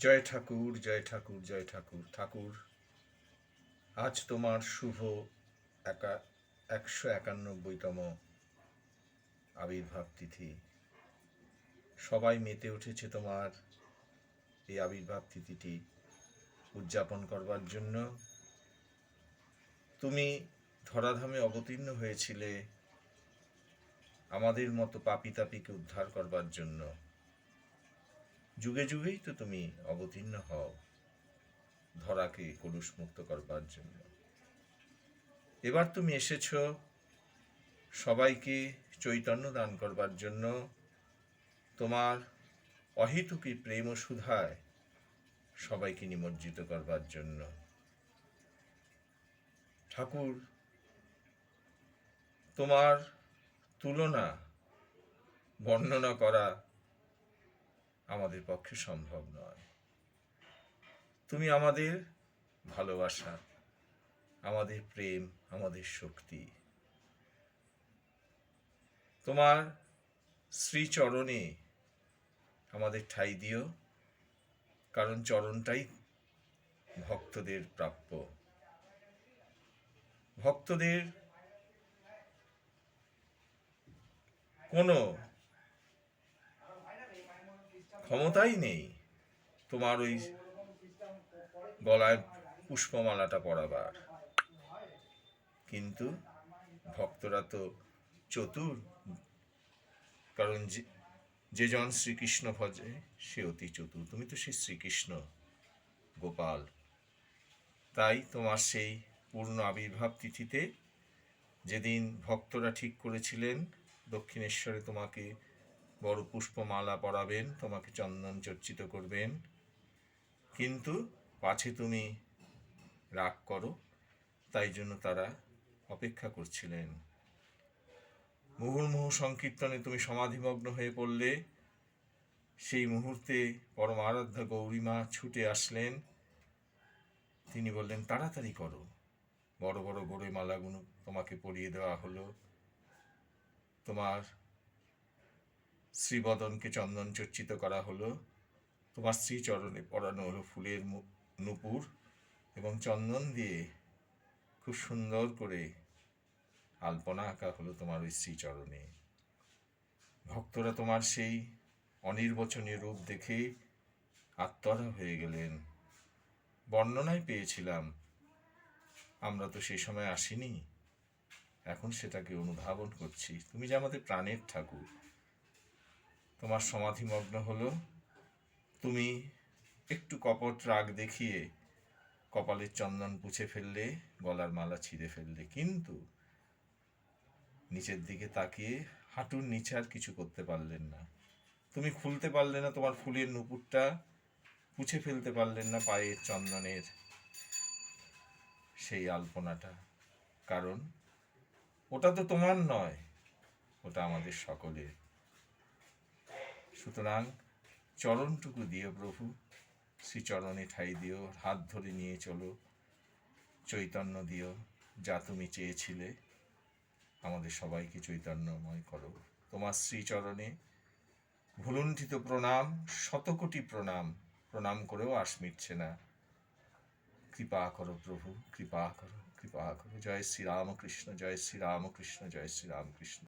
জয় ঠাকুর, জয় ঠাকুর, জয় ঠাকুর। ঠাকুর, আজ তোমার শুভ 191তম আবির্ভাব তিথি। সবাই মেতে উঠেছে তোমার এই আবির্ভাব তিথিটি উদযাপন করবার জন্য। তুমি ধরাধামে অবতীর্ণ হয়েছিলে আমাদের মতো পাপী তাপীকে উদ্ধার করবার জন্য। যুগে যুগেই তো তুমি অবতীর্ণ হও ধরাকে কলুষমুক্ত করবার জন্য। এবার তুমি এসেছ সবাইকে চৈতন্য দান করবার জন্য, তোমার অহেতুকী প্রেম ও সুধায় সবাইকে নিমজ্জিত করবার জন্য। ঠাকুর, তোমার তুলনা বর্ণনা করা আমাদের পক্ষে সম্ভব নয়। তুমি আমাদের ভালোবাসা, আমাদের প্রেম, আমাদের শক্তি। তোমার শ্রীচরণে আমাদের ঠাঁই দিও, কারণ চরণটাই ভক্তদের প্রাপ্য। ভক্তদের কোনো ক্ষমতাই নেই তোমার ওই গলায় পুষ্পমালাটা পরাবার, কিন্তু ভক্তরা তো চতুর, কারণ যে জন শ্রীকৃষ্ণ ভজে সে অতি চতুর। তুমি তো সেই শ্রীকৃষ্ণ গোপাল। তাই তোমার সেই পূর্ণ আবির্ভাব তিথিতে, যেদিন ভক্তরা ঠিক করেছিলেন দক্ষিণেশ্বরে তোমাকে বড় পুষ্পমালা পরাবেন, তোমাকে চন্দন চর্চিত করবেন, কিন্তু পাছে তুমি রাগ করো, তাই জন্য তারা অপেক্ষা করছিলেন। মুহুর্মুহু সংকীর্তনে তুমি সমাধিমগ্ন হয়ে পড়লে। সেই মুহূর্তে পরম আরাধ্যা গৌরীমা ছুটে আসলেন। তিনি বললেন, তাড়াতাড়ি করো। বড় বড় গোড়ে মালাগুলো তোমাকে পরিয়ে দেওয়া হলো, তোমার শ্রীবদনকে চন্দন চর্চিত করা হলো, তোমার শ্রীচরণে পরানো হলো ফুলের নূপুর, এবং চন্দন দিয়ে খুব সুন্দর করে আলপনা আঁকা হলো তোমার ওই শ্রীচরণে। ভক্তরা তোমার সেই অনির্বচনীয় রূপ দেখে আত্মহারা হয়ে গেলেন। বর্ণনায় পেয়েছিলাম, আমরা তো সেই সময় আসিনি, এখন সেটাকে অনুধাবন করছি। তুমি যে আমাদের প্রাণের ঠাকুর, তোমার সমাধিমগ্ন হলো, তুমি একটু কপট রাগ দেখিয়ে কপালের চন্দন পুছে ফেললে, গলার মালা ছিঁড়ে ফেললে, কিন্তু নিচের দিকে তাকিয়ে হাঁটুর নিচে আর কিছু করতে পারলেন না। তুমি খুলতে পারলে না তোমার ফুলের নূপুরটা, পুছে ফেলতে পারলেন না পায়ের চন্দনের সেই আলপনাটা, কারণ ওটা তো তোমার নয়, ওটা আমাদের সকলের। সুতরাং চরণটুকু দিও প্রভু, শ্রীচরণে ঠাঁই দিও, হাত ধরে নিয়ে চলো, চৈতন্য দিও, যা তুমি চেয়েছিলে আমাদের সবাইকে চৈতন্যময় করো। তোমার শ্রীচরণে ভুলুণ্ঠিত প্রণাম, শতকোটি প্রণাম, প্রণাম করেও আশ মিটছে না। কৃপা করো প্রভু, কৃপা করো, কৃপা করো। জয় শ্রীরামকৃষ্ণ, জয় শ্রীরামকৃষ্ণ, জয় শ্রীরামকৃষ্ণ।